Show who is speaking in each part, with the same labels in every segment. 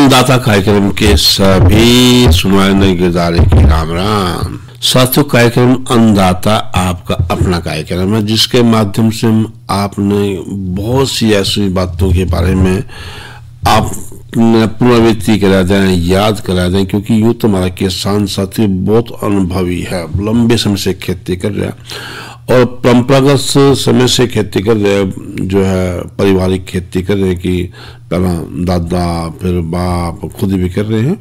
Speaker 1: अन्नदाता कार्यक्रम के सभी सुनवाई गुजारे की राम राम। साथियों, कार्यक्रम अन्नदाता आपका अपना कार्यक्रम है जिसके माध्यम से हम आपने बहुत सी ऐसी बातों के बारे में आप पुनरावृत्ति करा दें, याद करा दें, क्योंकि यूँ तो हमारा किसान साथी बहुत अनुभवी है, लंबे समय से खेती कर रहे हैं और परंपरागत समय से खेती कर रहे हैं, जो है पारिवारिक खेती कर रहे हैं कि पहला दादा फिर बाप खुद भी कर रहे हैं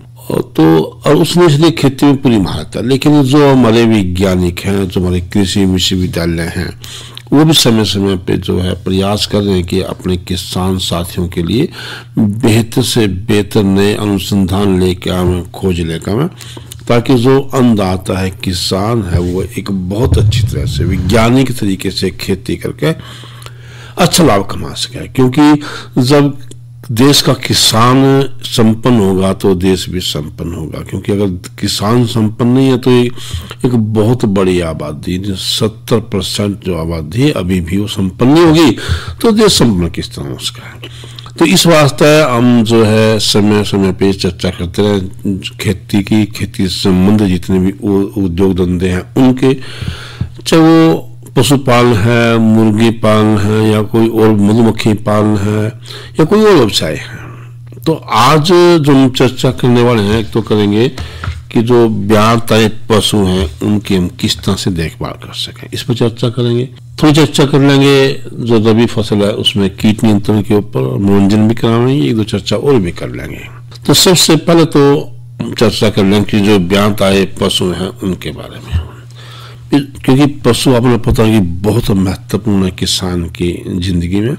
Speaker 1: और उसमें इसलिए खेती में पूरी महारत है। लेकिन जो हमारे वैज्ञानिक हैं, जो हमारे कृषि विश्वविद्यालय हैं, वो भी समय समय पे जो है प्रयास कर रहे हैं कि अपने किसान साथियों के लिए बेहतर से बेहतर नए अनुसंधान लेके आए, खोज लेकर आए, ताकि जो अन्नदाता है, किसान है, वो एक बहुत अच्छी तरह से वैज्ञानिक तरीके से खेती करके अच्छा लाभ कमा सके। क्योंकि जब देश का किसान संपन्न होगा तो देश भी संपन्न होगा, क्योंकि अगर किसान संपन्न नहीं है तो एक बहुत बड़ी आबादी, 70% जो आबादी है अभी भी वो संपन्न नहीं होगी, तो देश संपन्न किस तरह उसका है। तो इस वास्ते हम जो है समय समय पे चर्चा करते रहे खेती से संबंधित जितने भी उद्योग धंधे हैं उनके, चाहे वो पशुपालन है, मुर्गी पालन है, या कोई और मधुमक्खी पालन है, या कोई और व्यवसाय है। तो आज जो हम चर्चा करने वाले हैं, एक तो करेंगे कि जो ब्याणतय पशु हैं उनकी हम किस तरह से देखभाल कर सकें, इस पर चर्चा करेंगे। थोड़ी चर्चा कर लेंगे जो रबी फसल है उसमें कीट नियंत्रण के ऊपर, मनोरंजन भी कराएंगे, एक दो चर्चा और भी कर लेंगे। तो सबसे पहले तो चर्चा कर लेंगे कि जो ब्याणतय पशु हैं उनके बारे में, क्योंकि पशु आपने पता है कि बहुत महत्वपूर्ण है किसान की जिंदगी में।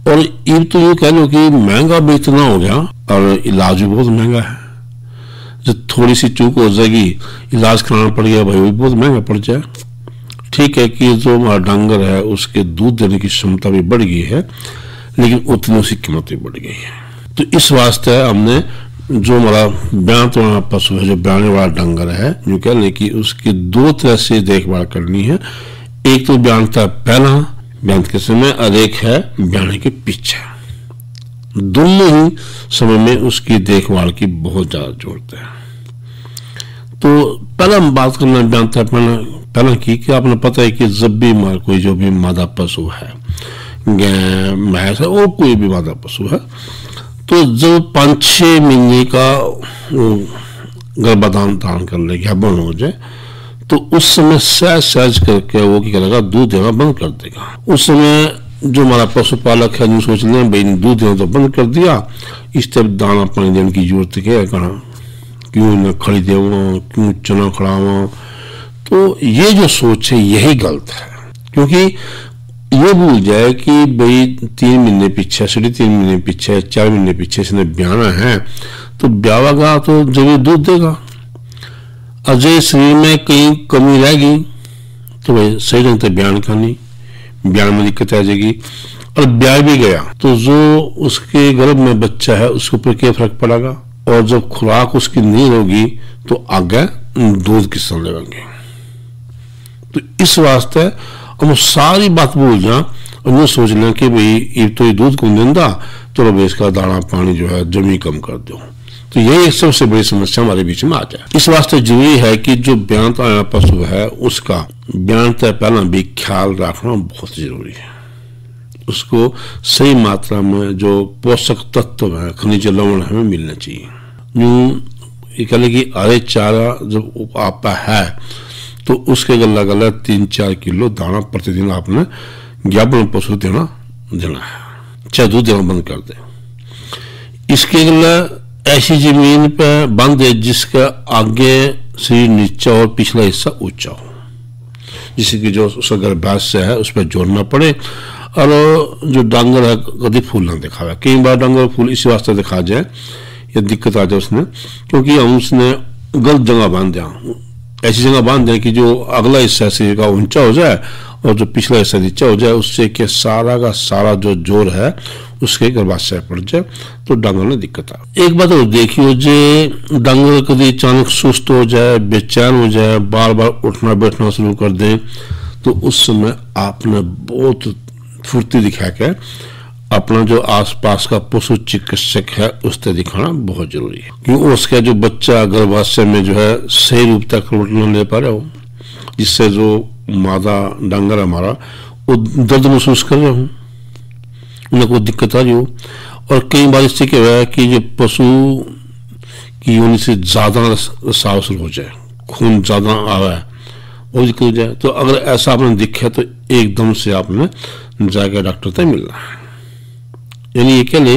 Speaker 1: और ये तो ये कह लो कि महंगा भी इतना हो गया और इलाज भी बहुत महंगा है। जब थोड़ी सी चूक हो जाएगी, इलाज कराना पड़ गया, भाई वो भी बहुत महंगा पड़ जाए। ठीक है कि जो हमारा डांगर है उसके दूध देने की क्षमता भी बढ़ गई है, लेकिन उतनी उसकी कीमत भी बढ़ गई है। तो इस वास्ते हमने जो हमारा ब्याणत वाला पशु है, जो ब्याने वाला डंगर है, जो कह लें कि उसकी दो तरह से देखभाल करनी है। एक तो ब्याणता पहला ब्यान के समय और एक है ब्याने के पीछे। दोनों ही समय में उसकी देखभाल की बहुत ज्यादा जरूरत है। तो पहला हम बात करना ब्याणता पहला की कि आपने पता है कि जब भी कोई जो भी मादा पशु है, गाय भैंस है और कोई भी मादा पशु है, तो जब 5-6 महीने का गर्भाधान धारण कर ले, बन हो जाए, तो उस समय सहज करके वो क्या करेगा, दूध देना बंद कर देगा। उस समय जो हमारा पशुपालक है जो सोच रहे हैं भाई दूध देना तो बंद कर दिया, इस तरह दाना पानी देने की जरूरत क्या है, क्यों न खड़ी देव, क्यों चना खड़ावा। तो ये जो सोच है यही गलत है, क्योंकि ये भूल जाए कि भाई 3 महीने पीछे, 3.5 महीने पीछे, 4 महीने पीछे इसने ब्याना है, तो ब्यावागा तो जब दूध देगा। अजय शरीर में कहीं कमी रहेगी तो भाई सही ढंग से ब्यान खानी, ब्यान में दिक्कत आ जाएगी। और ब्याह भी गया तो जो उसके गर्भ में बच्चा है उसके ऊपर क्या फर्क पड़ेगा, और जब खुराक उसकी नहीं होगी तो आगे दूध किस तरह लगेंगे। तो इस वास्ते हम सारी बात भूल जा और ये सोच लें कि भाई ये तो ये दूध कौन देंदा, तो भाई इसका दाना पानी जो है जमी कम कर दो। तो यही एक सबसे बड़ी समस्या हमारे बीच में आ जाए। इस वास्ते जरूरी है कि जो ब्याणत आया पशु है उसका ब्याणत पहला भी ख्याल रखना बहुत जरूरी है। उसको सही मात्रा में जो पोषक तत्व है, खनिज लवण हमें मिलना चाहिए। यूं कह लें कि हरे चारा जब आपका है तो उसके गला गला 3-4 किलो दाना प्रतिदिन आपने ज्ञापन पशु देना है, चाहे दूध देना बंद कर दे। इसके गला ऐसी जमीन पर बंद है जिसका आगे शरीर नीचा और पिछला हिस्सा ऊंचा हो, जिससे कि जो उसका गर्भाशय है उस पर जोड़ना पड़े और जो डांगर है कभी फूल ना दिखावे। कई बार डांगर फूल इसी वास्ते दिखा जाए या दिक्कत आ जाए उसने, क्योंकि हम उसने गलत जगह बांध दिया। ऐसी जगह बांध दें कि जो अगला हिस्सा शरीर का ऊंचा हो जाए और जो पिछला हिस्सा नीचा हो जाए, उससे कि सारा का सारा जो जोर है उसके गर्भाशय पड़ जाए, तो डांगर में दिक्कत आ। एक बात और देखियो, जे डांगर कभी अचानक सुस्त हो जाए, बेचैन हो जाए, बार बार उठना बैठना शुरू कर दे, तो उस समय आपने बहुत फुर्ती दिखा के अपना जो आसपास का पशु चिकित्सक है उससे दिखाना बहुत जरूरी है, क्योंकि उसका जो बच्चा गर्भाशय में जो है सही रूप तक रोटी न ले पा रहे हो, जिससे जो मादा डांगर हमारा वो दर्द महसूस कर रहे हो, उनको दिक्कत आ रही हो। और कई बार इससे क्या हुआ है कि जो पशु की योनि से ज्यादा स्राव शुरू हो जाए, खून ज्यादा आ रहा है, वो दिक्कत हो जाए, तो अगर ऐसा आपने दिखे तो एकदम से आपने जाकर डॉक्टर से मिलना है। यानी ये कह ले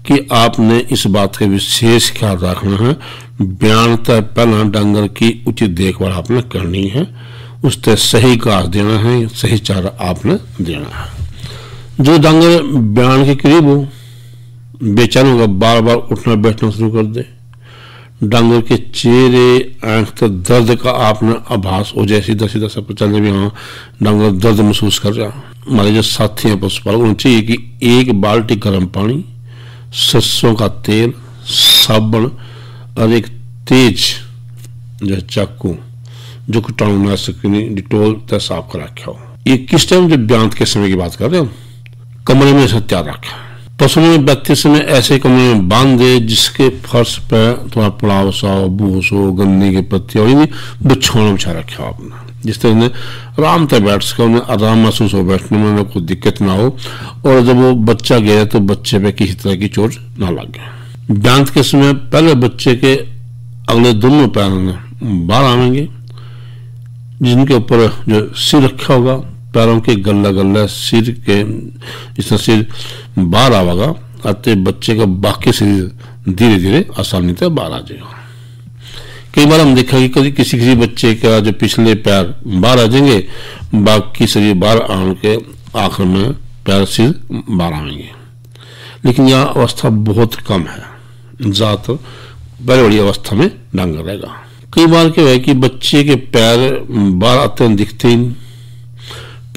Speaker 1: कि आपने इस बात का विशेष ख्याल रखना है, ब्यान तय पहला डांगर की उचित देखभाल आपने करनी है, उससे सही घास देना है, सही चारा आपने देना है। जो डांगर ब्यान के करीब हो, बेचैन होगा, बार बार उठना बैठना शुरू कर दे, डांगर के चेहरे आंख तक दर्द का आपने आभास हो जाए, सीधा सीधा सब चलने भी हाँ डांगर दर्द महसूस कर रहा। हमारे जो साथी हैं पशुपालक, उन्हें चाहिए कि एक बाल्टी गर्म पानी, सरसों का तेल, साबुन और एक तेज जो चाकू जो कीटाणुनाशक डिटोल तक साफ कर रखा हो। ये किस टाइम जो ब्यान के समय की बात कर रहे हो, कमरे में तैयार रखा। पशु में व्यक्ति समय ऐसे कमरे में बांध दे जिसके फर्श पर थोड़ा पड़ाव सा, बूस हो, गन्ने के पत्ते और बिछौना बिछा रखा आपने, जिस तरह उन्हें आराम से बैठ सके, उन्हें आराम महसूस हो बैठने में, उन्हें कोई दिक्कत ना हो, और जब वो बच्चा गया तो बच्चे पे किसी तरह की चोट ना लगे। ब्यान के समय पहले बच्चे के अगले दोनों पैरों बाहर आएंगे, जिनके ऊपर जो सिर रखा होगा, पैरों के गल्ला गल्ला सिर के इससे सिर बाहर आवेगा, आते बच्चे का बाकी शरीर धीरे धीरे आसानी से बाहर आ जाएगा। कई बार हम देखा कि कभी किसी किसी बच्चे का जो पिछले पैर बाहर आ जाएंगे, बाकी शरीर बाहर आने के आखिर में पैर सिर बाहर आएंगे, लेकिन यह अवस्था बहुत कम है, ज्यादातर बड़ी बड़ी अवस्था में डांगर रहेगा। कई बार क्या है कि बच्चे के पैर बाहर आते हैं दिखते ही,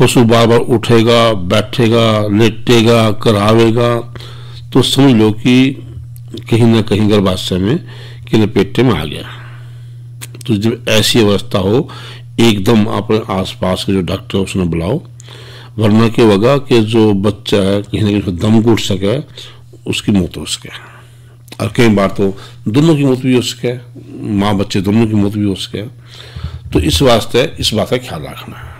Speaker 1: पशु बार बार उठेगा, बैठेगा, लेटेगा, करावेगा, तो समझ लो कि कहीं ना कहीं गर्भाशय में कि लपेटे में आ गया। तो जब ऐसी अवस्था हो, एकदम अपने आसपास के जो डॉक्टर उसने बुलाओ, वरना क्या होगा कि जो बच्चा है कहीं ना कहीं दम घुट सके, उसकी मौत हो सके। और कई बार तो दोनों की मौत भी हो सके, माँ बच्चे दोनों की मौत भी हो सके। तो इस वास्ते इस बात का ख्याल रखना है।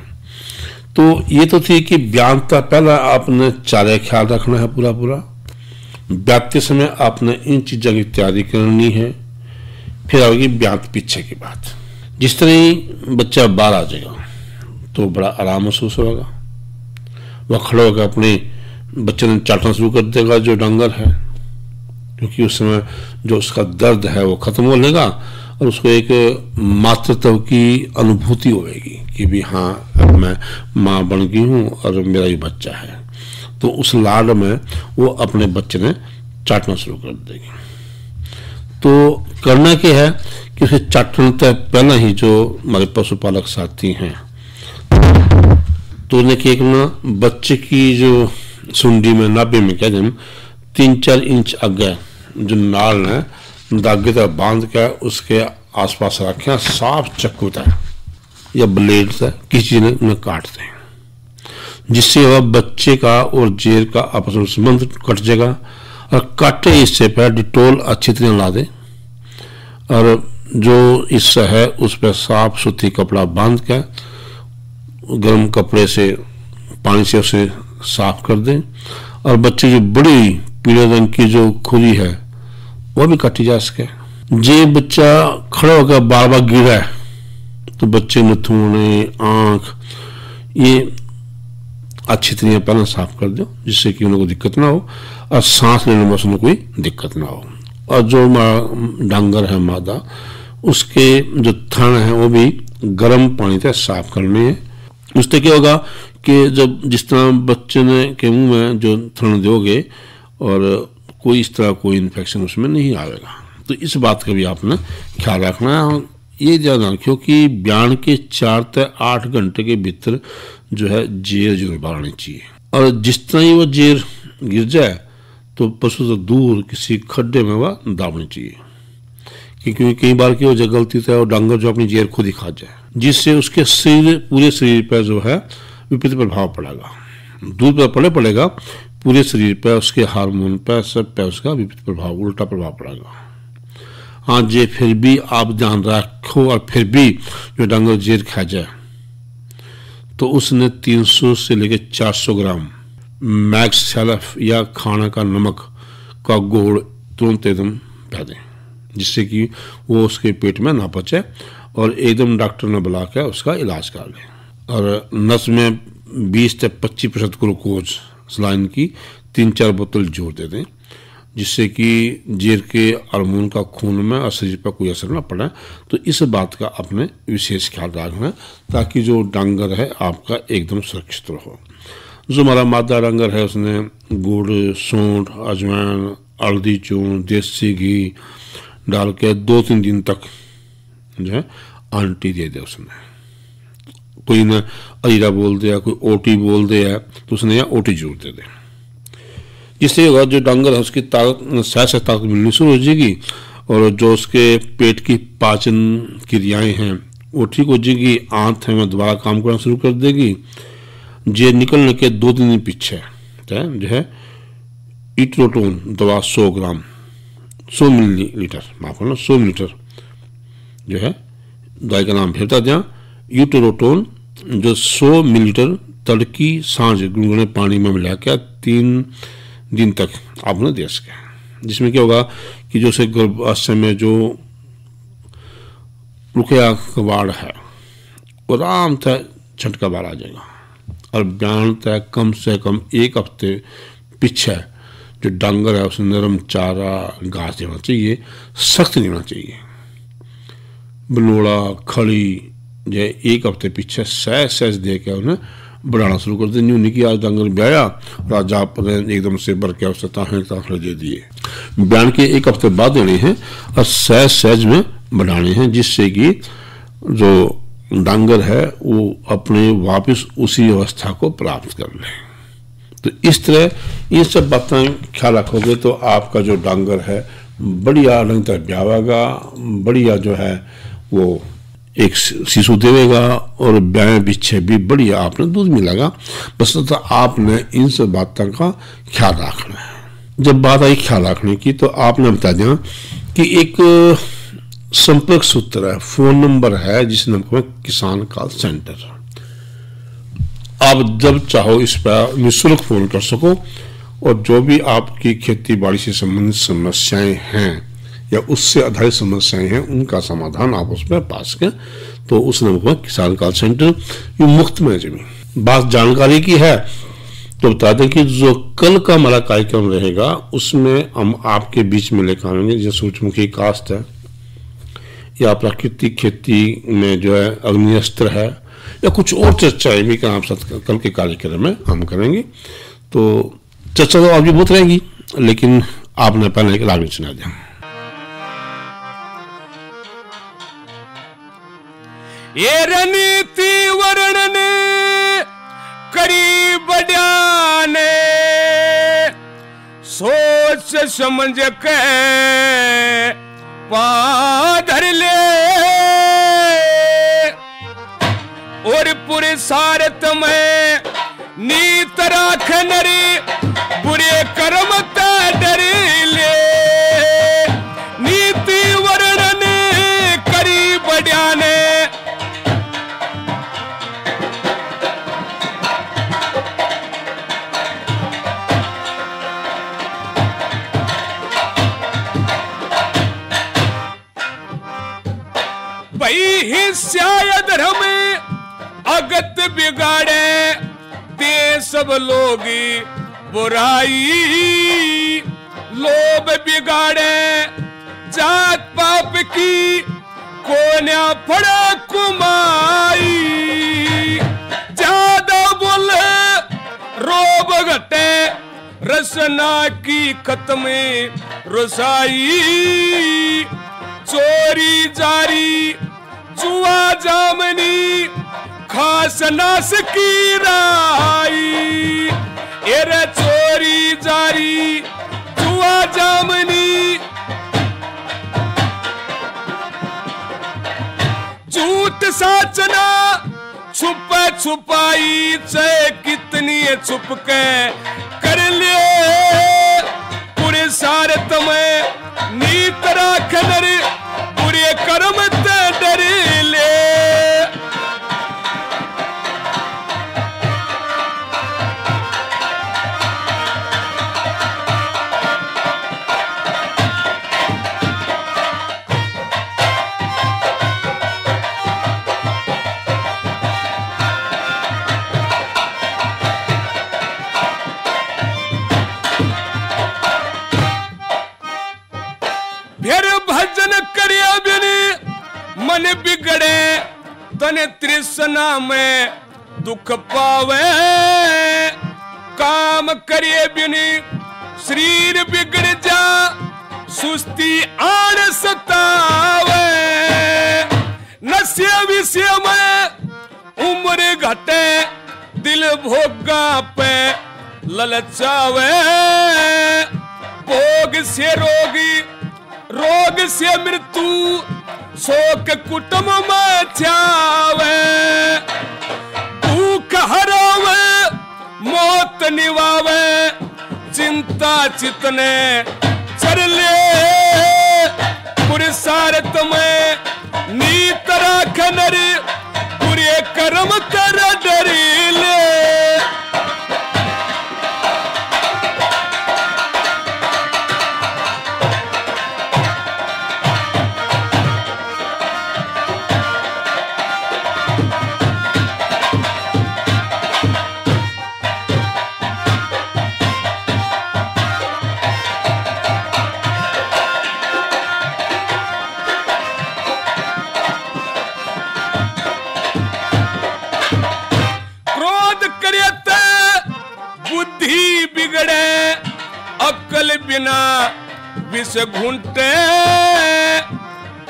Speaker 1: तो ये तो थी कि ब्यान का पहला आपने चारे ख्याल रखना है पूरा पूरा, ब्याते समय आपने इन चीज़ों की तैयारी करनी है। फिर आएगी ब्यान पीछे की बात। जिस तरह ही बच्चा बाहर आ जाएगा तो बड़ा आराम महसूस होगा, वह खड़ा होकर अपने बच्चे ने चाटना शुरू कर देगा जो डांगर है, क्योंकि उस समय जो उसका दर्द है वो खत्म हो लेगा और उसको एक मातृत्व की अनुभूति होगी कि भी हाँ अब मैं माँ बन गई हूँ और मेरा ही बच्चा है। तो उस लाड में वो अपने बच्चे ने चाटना शुरू कर देगी। तो करना क्या है कि उसे चाटने तक पहले ही जो हमारे पशुपालक साथी हैं तो उन्हें क्या करना, बच्चे की जो सुंडी में नाभि में क्या 3-4 इंच आगे जो नाल है धागे तक बांध कर उसके आसपास रखें, साफ चक्कू तक या ब्लेड से किसी ने उन्हें काटते हैं, जिससे वह बच्चे का और जेर का आपस में संबंध कट जाएगा। और काटे हिस्से पर डिटोल अच्छी तरह ला दे और जो हिस्सा है उस पर साफ सूती कपड़ा बांध कर गर्म कपड़े से पानी से उसे साफ कर दें। और बच्चे जो बड़ी पीले रंग की जो खुरी है वह भी काटी जा सके। जे बच्चा खड़ा होकर बार बार गिरा है तो बच्चे नथुने आंख ये अच्छी तरह पहले साफ कर दो, जिससे कि उनको दिक्कत ना हो और सांस लेने में उसमें कोई दिक्कत ना हो। और जो डांगर है मादा, उसके जो थन है वो भी गर्म पानी से साफ करने हैं। उससे क्या होगा कि जब जिस तरह बच्चे ने के मुंह में जो थन दोगे और कोई इस तरह कोई इन्फेक्शन उसमें नहीं आएगा। तो इस बात का भी आपने ख्याल रखना है। ये ध्यान रखियो कि ब्यान के 4 से 8 घंटे के भीतर जो है जेर जरूर बांधनी चाहिए। और जिस तरह ही वो जेर गिर जाए तो पशु से दूर किसी खड्डे में वह दाबनी चाहिए, क्योंकि कई बार की वजह गलती से और डांगर जो अपनी जेर खुद ही खा जाए, जिससे उसके शरीर पूरे शरीर पर जो है विपरीत प्रभाव पड़ेगा। दूर पर पड़ेगा पूरे शरीर पर, उसके हार्मोन पर, सब पे उसका विपरीत प्रभाव, उल्टा प्रभाव पड़ेगा। हाँ जे फिर भी आप ध्यान रखो और फिर भी जो डांगर जेर खा जाए तो उसने 300 से लेकर 400 ग्राम मैक्स सेल्फ या खाना का नमक का घोल तुरंत एकदम पी दें, जिससे कि वो उसके पेट में ना पचे और एकदम डॉक्टर ने बुला के उसका इलाज कर लें। और नस में 20 से 25% ग्लूकोज सलाइन की 3-4 बोतल जोड़ दे दें, जिससे कि जेर के हार्मोन का खून में और शरीर पर कोई असर न पड़े। तो इस बात का अपने विशेष ख्याल रखना है ताकि जो डांगर है आपका एकदम सुरक्षित रहो। जो हमारा मादा डांगर है उसने गुड़, सौंठ, अजवाइन, हल्दी चूर्ण, देसी घी डाल के 2-3 दिन तक जो है आंटी दे दे। उसने कोई ने अजीरा बोल दिया, कोई ओटी बोल दिया तो उसने यहाँ ओटी जरूर दे दे। इससे होगा जो डांगर है उसकी ताकत, सहज से ताकत मिलनी शुरू हो जाएगी और जो उसके पेट की पाचन क्रियाएं हैं वो ठीक हो जाएगी। आंत है में दोबारा काम करना शुरू कर देगी। जे निकलने के 2-3 दिन पीछे जो है इट्रोटोन दवा 100 ग्राम 100 मिलीलीटर माफ करना 100 मिलीलीटर जो है दवाई का नाम भेजता दिया। यूटेरोटोन जो 100 मिलीलीटर तड़की सांझ गुनगुने पानी में मिला के 3 दिन तक आपने दे सके, जिसमें क्या होगा कि जो से गर्भाशय में जो रुकया कबाड़ है वो आराम से झटका बाहर आ जाएगा और बयान तय कम से कम 1 हफ्ते पीछे जो डांगर है उसे नरम चारा घास देना चाहिए, सख्त नहीं होना चाहिए। बलोड़ा खड़ी जो 1 हफ्ते पीछे सहज दे के उन्हें बढ़ाना शुरू कर दे। न्यू नहीं कि आज डांगर ब्याया और आज आपने एकदम से भर के उससे ताखड़े दे दिए। बयान के 1 हफ्ते बाद देने हैं और सहज में बढ़ाने हैं, जिससे कि जो डांगर है वो अपने वापस उसी अवस्था को प्राप्त कर ले। तो इस तरह ये सब बातें ख्याल रखोगे तो आपका जो डांगर है बढ़िया ढंग तक ब्यावेगा, बढ़िया जो है वो एक शिशु देवेगा और ब्याह पीछे भी बढ़िया आपने दूध मिलेगा। बस तो आपने इन सब बातों का ख्याल रखना है। जब बात आई ख्याल रखने की तो आपने बता दिया कि एक संपर्क सूत्र है, फोन नंबर है जिस नंबर पर किसान कॉल सेंटर, आप जब चाहो इस पर निःशुल्क फोन कर सको और जो भी आपकी खेती बाड़ी से संबंधित समस्याएं हैं या उससे आधारित समस्याएं हैं उनका समाधान आप उसमें पा सकें। तो उस नंबर पर किसान कॉल सेंटर ये मुफ्त में जमीन बात जानकारी की है। तो बता दें कि जो कल का हमारा कार्यक्रम रहेगा उसमें हम आपके बीच में लेकर आएंगे जैसे सूरजमुखी काश्त है या प्राकृतिक खेती में जो है अग्नि अस्त्र है या कुछ और चर्चाएं भी का आप साथ कल के कार्यक्रम में हम करेंगे। तो चर्चा तो अभी बहुत रहेगी लेकिन आपने पहले राग सुना दिया।
Speaker 2: ये रणनीति वर्णन करी बड़ाने सोच समझ के पाधर ले और पुरुषार्थ में नीत राख नरी बुरे कर्म डर ले नीति वर्णन करी बड़ाने हिस्सा धर्म अगत बिगाड़े दे सब लोग बुराई लोभ बिगाड़े जात पाप की कोन्या फड़ा कुमाई ज्यादा बोले रोब घटे रसना की खत्म रसाई चोरी जारी जुआ जामनी खास नास की राई एरे चोरी जारी जुआ जामनी झूठ साचना छुप छुपाई चाहे कितनी छुप के कर ले पूरे सारे तुम्हें नीत राखनर पूरे कर्म ते डर ले। फिर भजन करिया बिन मन बिगड़े तने तृष्णा में दुख पावे। काम करिए बिन शरीर बिगड़ जा सुस्ती आड़ सतावे। नशे विषय में उम्र घटे दिल भोगा पे ललचावे। भोग से रोगी रोग से मृत्यु शोक कुटुंब में छावे। भूख हरावे मौत निवावे चिंता चितने चरले पुरुषार्थ में नीत राखनर बुरे कर्म कर डरिले। बुद्धि बिगड़े अक्ल बिना विष घूंटे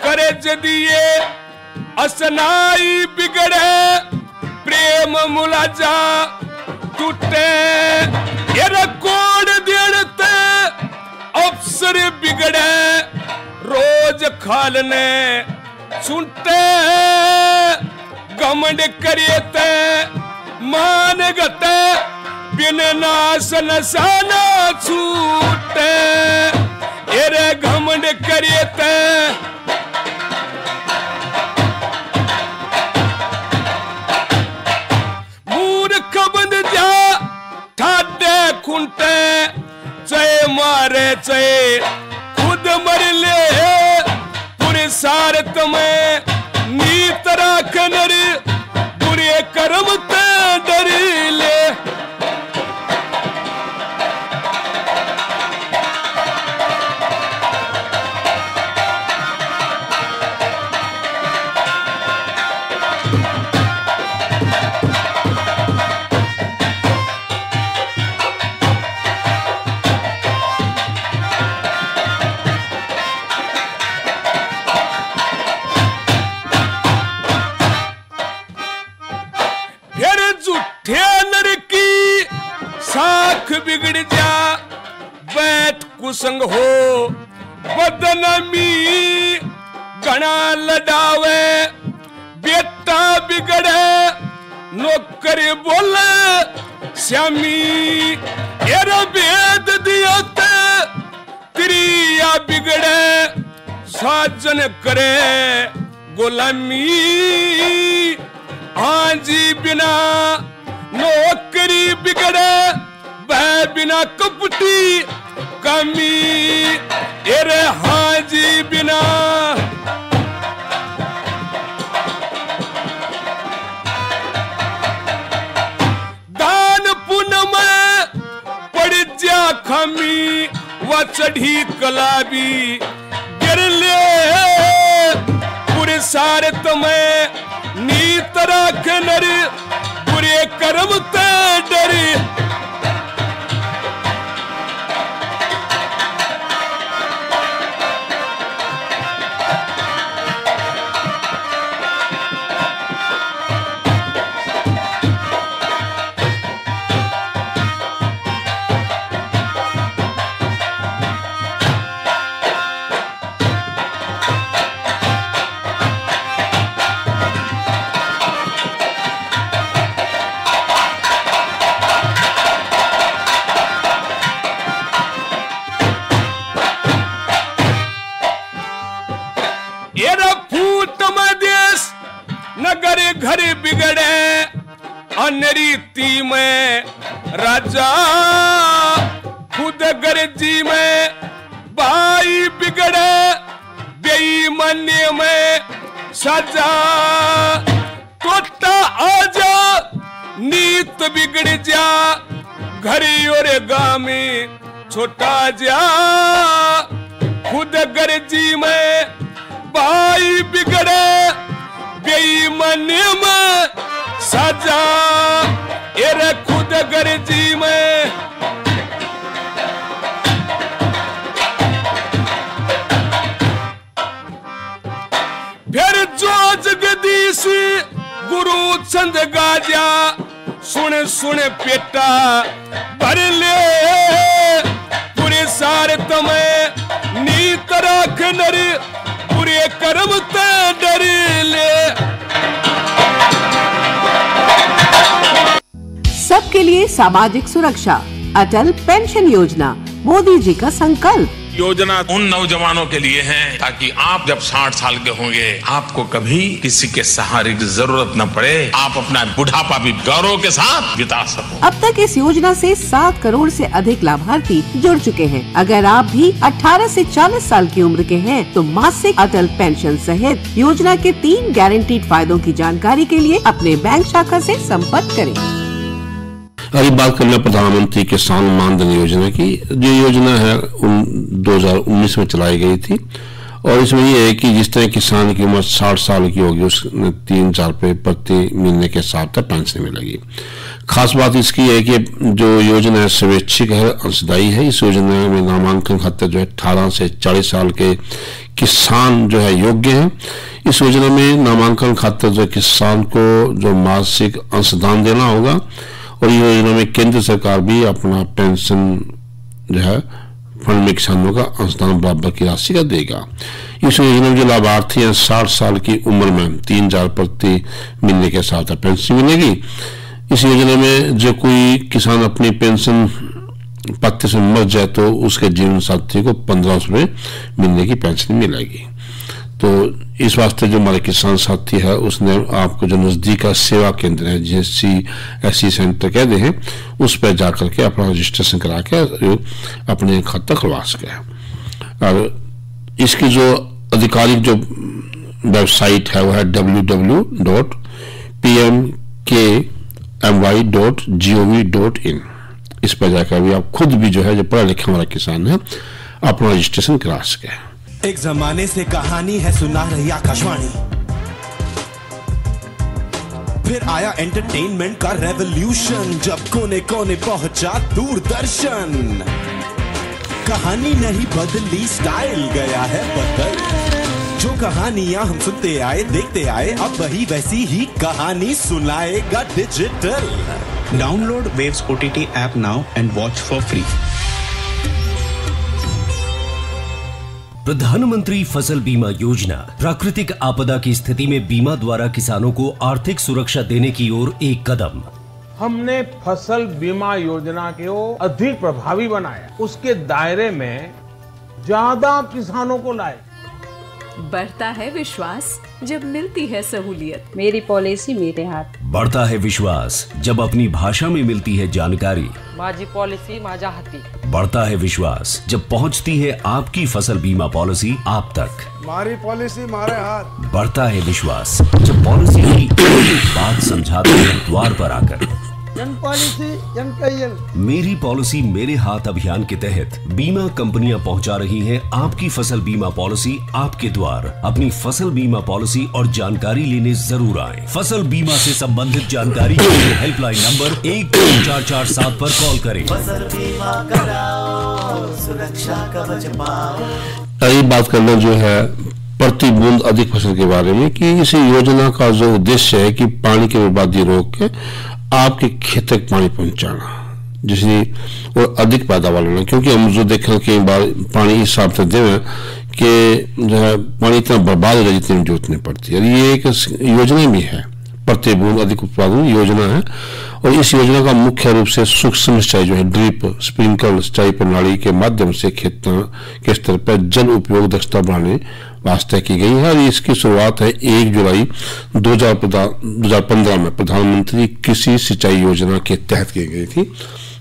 Speaker 2: करे जदिए असनाई बिगड़े प्रेम मुलाजा टूटे। ये कोड देते अफसर बिगड़े रोज खालने सुनते। घमंड करिए ते मान गते बिन नाश नसाना छूटे। एरे घमंड करिए ते मूर्ख बंद जा ठाडे खुंटे। चाहे मारे चाहे खुद मर ले पुरुषार्थ में नीत राखनर बुरे कर्म ते डर ले। साख बिगड़ जा बैठ कुसंग हो बदनमी घना लडावे। बेटा बिगड़े नौकरी बोले श्यामी। एरा भेद दिया त्रिया बिगड़े साजन करे गुलामी। हाजी बिना नौकरी बिगड़े वह बिना कपटी कमी। एरे हाजी बिना दान पुण्य में पड़ जा खमी। व चढ़ी कलाबी गिर ले पुरुषार्थ में नीत राखनर बुरे कर्म ते डर। बिगड़े अनरीति में राजा, खुद गर्जी में भाई बिगड़े बेईमानी में सजा। तोता आजा नीत बिगड़ जा, घरी और गामी छोटा जा। खुद गर्जी में भाई बिगड़े बेईमानी में सजा। एरे खुद गर्जी में फिर जो जगदीश गुरु चंद गाजा, सुन सुन पेटा भर ले पूरे सार तमें नीत राख नर, पूरे कर्म ते डर ले।
Speaker 3: सबके लिए सामाजिक सुरक्षा, अटल पेंशन योजना, मोदी जी का संकल्प।
Speaker 4: योजना उन नौजवानों के लिए है ताकि आप जब 60 साल के होंगे आपको कभी किसी के सहारे की जरूरत न पड़े, आप अपना बुढ़ापा भी गौरव के साथ बिता सको।
Speaker 3: अब तक इस योजना से 7 करोड़ से अधिक लाभार्थी जुड़ चुके हैं। अगर आप भी 18 से 40 साल की उम्र के हैं तो मासिक अटल पेंशन सहित योजना के 3 गारंटीड फायदों की जानकारी के लिए अपने बैंक शाखा से संपर्क करें।
Speaker 1: अभी बात करना प्रधानमंत्री किसान मानधन योजना की। जो योजना है 2019 में चलाई गई थी और इसमें ये है कि जिस तरह किसान की उम्र 60 साल की होगी उसने 3,000 रुपये प्रति महीने के हिसाब से पेंशन मिलेगी। खास बात इसकी है कि जो योजना है स्वैच्छिक है, अंशदायी है। इस योजना में नामांकन खातिर जो है 18 से 40 साल के किसान जो है योग्य हैं। इस योजना में नामांकन खातिर जो किसान को जो मासिक अंशदान देना होगा और ये योजना में केंद्र सरकार भी अपना पेंशन जो है फंड में किसानों का अंशदान बराबर की राशि का देगा। इस योजना में जो लाभार्थी हैं 60 साल की उम्र में 3,000 प्रति महीने के साथ पेंशन मिलेगी। इस योजना में जो कोई किसान अपनी पेंशन पत्ते से मर जाए तो उसके जीवन साथी को 1500 रुपये महीने की पेंशन मिलेगी। तो इस वास्ते जो हमारे किसान साथी है उसने आपको जो नजदीक का सेवा केंद्र है GSC सेंटर कहते हैं उस पर जाकर के अपना रजिस्ट्रेशन करा के अपने खाता खुलवा सके। और इसकी जो आधिकारिक जो वेबसाइट है वो है www.pmkmy.gov.in। इस पर जाकर भी आप खुद भी जो है जो पढ़ा लिखा हमारा किसान है अपना रजिस्ट्रेशन करा सके।
Speaker 5: एक जमाने से कहानी है सुना रही आकाशवाणी, फिर आया एंटरटेनमेंट का रेवोल्यूशन, जब कोने कोने पहुंचा दूरदर्शन। कहानी नहीं बदली, स्टाइल गया है बदल। जो कहानियां हम सुनते आए देखते आए, अब वही वैसी ही कहानी सुनाएगा digital.
Speaker 6: Download waves OTT app now and watch for free.
Speaker 7: प्रधानमंत्री फसल बीमा योजना प्राकृतिक आपदा की स्थिति में बीमा द्वारा किसानों को आर्थिक सुरक्षा देने की ओर एक कदम।
Speaker 8: हमने फसल बीमा योजना को अधिक प्रभावी बनाया, उसके दायरे में ज्यादा किसानों को लाए।
Speaker 9: बढ़ता है विश्वास जब मिलती है सहूलियत।
Speaker 10: मेरी पॉलिसी मेरे हाथ।
Speaker 7: बढ़ता है विश्वास जब अपनी भाषा में मिलती है जानकारी।
Speaker 10: माझी पॉलिसी माझा हाथी।
Speaker 7: बढ़ता है विश्वास जब पहुंचती है आपकी फसल बीमा पॉलिसी आप तक।
Speaker 11: हमारी पॉलिसी हमारे हाथ।
Speaker 7: बढ़ता है विश्वास जब पॉलिसी की बात समझाते हैं द्वार पर आकर।
Speaker 11: जन पॉलिसी जन कल्याण।
Speaker 7: मेरी पॉलिसी मेरे हाथ अभियान के तहत बीमा कंपनियां पहुंचा रही हैं आपकी फसल बीमा पॉलिसी आपके द्वार। अपनी फसल बीमा पॉलिसी और जानकारी लेने जरूर आए। फसल बीमा से संबंधित जानकारी के लिए हेल्पलाइन नंबर 1447 पर कॉल करें।
Speaker 12: फसल बीमा कराओ, सुरक्षा कवच पाओ।
Speaker 1: अभी बात करना जो है प्रति बूंद अधिक फसल के बारे में कि इस योजना का जो उद्देश्य है कि पानी की बर्बादी रोक के आपके खेत तक पानी पहुंचाना, जिससे वो अधिक पैदावार लेना। क्योंकि हम जो देखें कई बार पानी इस हिसाब से दें कि जो है पानी इतना बर्बाद हो जाए जितनी जरूरत नहीं पड़ती है। ये एक योजना भी है, प्रति बूंद अधिक उत्पादन योजना है। और इस योजना का मुख्य रूप से सूक्ष्म सिंचाई जो है ड्रिप स्प्रिंकलर सिंचाई प्रणाली के माध्यम से खेतों के स्तर पर जल उपयोग दक्षता बढ़ाने वास्ते की गई है और इसकी शुरुआत है 1 जुलाई 2015 में प्रधानमंत्री कृषि सिंचाई योजना के तहत की गई थी।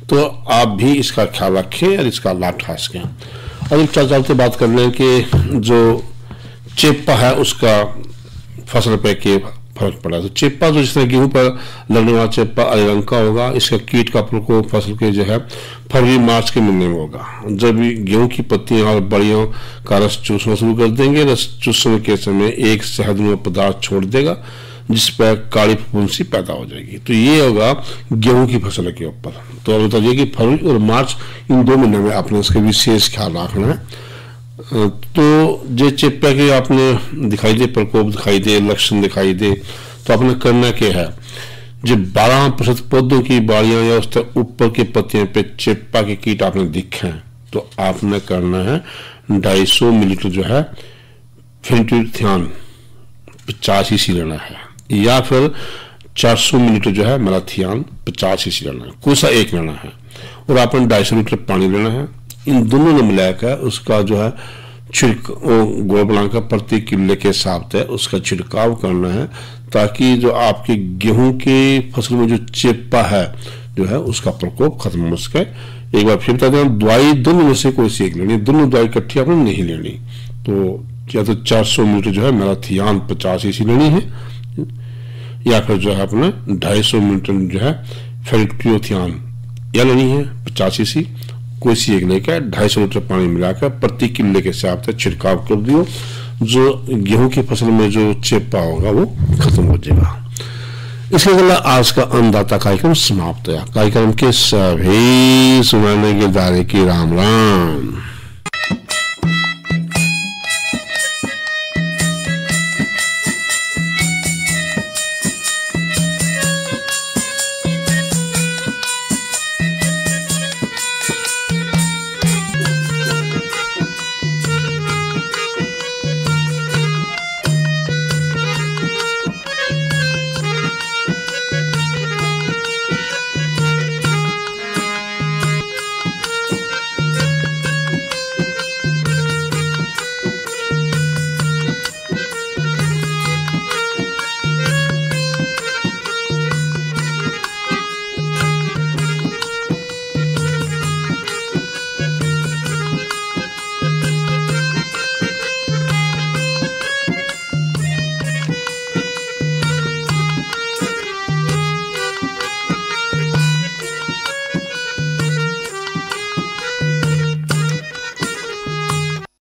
Speaker 1: तो आप भी इसका ख्याल रखें और इसका लाभ उठा सकें। अब चलते बात कर लें कि जो चेप्पा है उसका फसल पे के फर्क पड़ा। तो चेप्पा जो जिस तरह गेहूं पर लगने वाला चेप्पा हरे रंग का होगा, इसका कीट का प्रकोप फसल के जो है फरवरी मार्च के महीने में होगा, जब गेहूं की पत्तियां और बड़ियों का रस चूसना शुरू कर देंगे। रस चूसने के समय एक शहद पदार्थ छोड़ देगा जिस पर काली फफूंदी पैदा हो जाएगी। तो ये होगा गेहूं की फसल के ऊपर। तो अब बताइए कि फरवरी और मार्च इन 2 महीने में आपने इसका विशेष ख्याल रखना है। तो जो चेप्पा के आपने दिखाई दे, प्रकोप दिखाई दे, लक्षण दिखाई दे, तो आपने करना क्या है, जो 12% पौधों की बाड़ियां या उस तरह ऊपर के पत्तियों पे चेप्पा के कीट आपने दिखे हैं तो आपने करना है 250 मिलीलीटर जो है फेंटुथियान 50 cc लेना है, या फिर 400 मिलीलीटर जो है मैलाथियान 50 cc लेना है, कोई सा एक लेना है, और आपने 250 लीटर पानी लेना है। इन दोनों ने मिलाकर उसका जो है गोल बनाकर प्रति किले के हिसाब से उसका छिड़काव करना है, ताकि जो आपके गेहूं की फसल में जो चेप्पा है जो है उसका प्रकोप खत्म हो सके। एक बार फिर बता दें, दवाई दोनों में से कोई सी एक लेनी, दोनों दवाई इकट्ठी आपने नहीं लेनी। तो या तो 400 मिलीलीटर जो है मैलाथियान 50 cc लेनी है, या फिर जो है अपने 250 मिलीलीटर जो है फेंटुथियान या लेनी है 50 cc, कोई सी एक लेकर 250 लीटर पानी मिलाकर प्रति किले के हिसाब से छिड़काव कर दियो, जो गेहूं की फसल में जो चेप्पा होगा वो खत्म हो जाएगा। इसके अलावा आज का अन्नदाता कार्यक्रम समाप्त हुआ। कार्यक्रम के सभी सुनाने के दायरे की राम राम।